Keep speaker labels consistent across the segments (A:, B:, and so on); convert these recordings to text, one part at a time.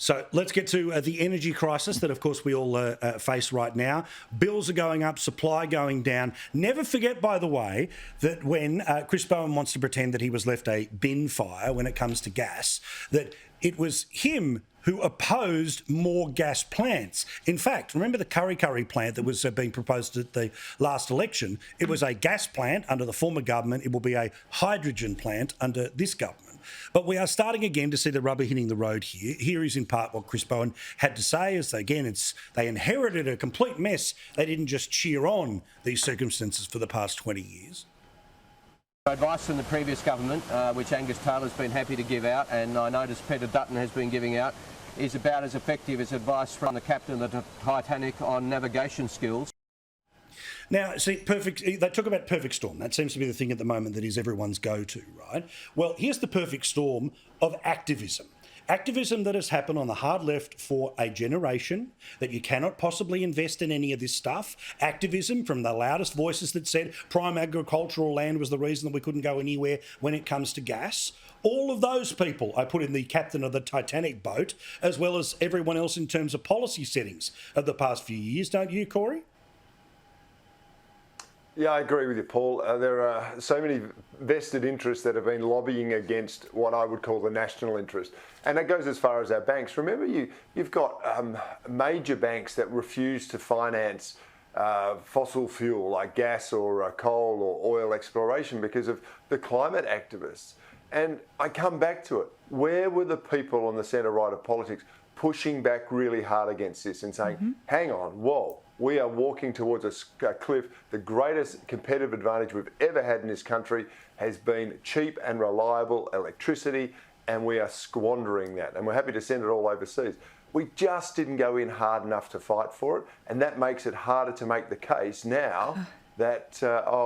A: So let's get to the energy crisis that, of course, we all face right now. Bills are going up, supply going down. Never forget, by the way, that when Chris Bowen wants to pretend that he was left a bin fire when it comes to gas, that it was him who opposed more gas plants. In fact, remember the Cory plant that was being proposed at the last election? It was a gas plant under the former government. It will be a hydrogen plant under this government. But we are starting again to see the rubber hitting the road here. Here is in part what Chris Bowen had to say, is again, they inherited a complete mess. They didn't just cheer on these circumstances for the past 20 years.
B: Advice from the previous government, which Angus Taylor's been happy to give out, and I notice Peter Dutton has been giving out, is about as effective as advice from the captain of the Titanic on navigation skills.
A: Now, see, they talk about perfect storm. That seems to be the thing at the moment that is everyone's go-to, right? Well, here's the perfect storm of activism. Activism that has happened on the hard left for a generation, that you cannot possibly invest in any of this stuff. Activism from the loudest voices that said prime agricultural land was the reason that we couldn't go anywhere when it comes to gas. All of those people I put in the captain of the Titanic boat, as well as everyone else in terms of policy settings of the past few years, don't you, Cory?
C: Yeah, I agree with you, Paul. There are so many vested interests that have been lobbying against what I would call the national interest. And that goes as far as our banks. Remember, you've got major banks that refuse to finance fossil fuel like gas or coal or oil exploration because of the climate activists. And I come back to it. Where were the people on the centre-right of politics pushing back really hard against this and saying, hang on, whoa, we are walking towards a cliff. The greatest competitive advantage we've ever had in this country has been cheap and reliable electricity, and we are squandering that. And we're happy to send it all overseas. We just didn't go in hard enough to fight for it, and that makes it harder to make the case now that,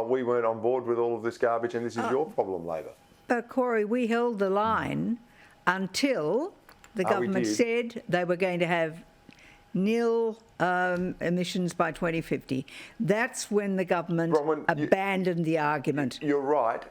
C: we weren't on board with all of this garbage and this is your problem, Labor.
D: But, Cory, we held the line until the government said they were going to have nil emissions by 2050. That's when the government abandoned the argument.
C: You're right.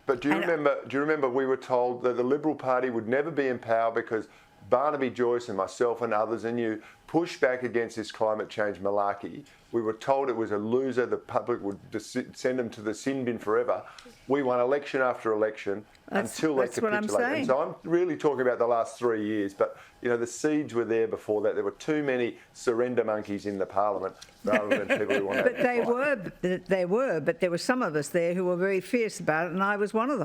C: But do you remember we were told that the Liberal Party would never be in power because Barnaby Joyce and myself and others and you pushed back against this climate change malarkey. We were told it was a loser, the public would send them to the sin bin forever. We won election after election until they capitulated. And so I'm really talking about the last 3 years, but you know the seeds were there before that. There were too many surrender monkeys in the parliament rather than people who wanted to fight.
D: But there were some of us there who were very fierce about it, and I was one of them.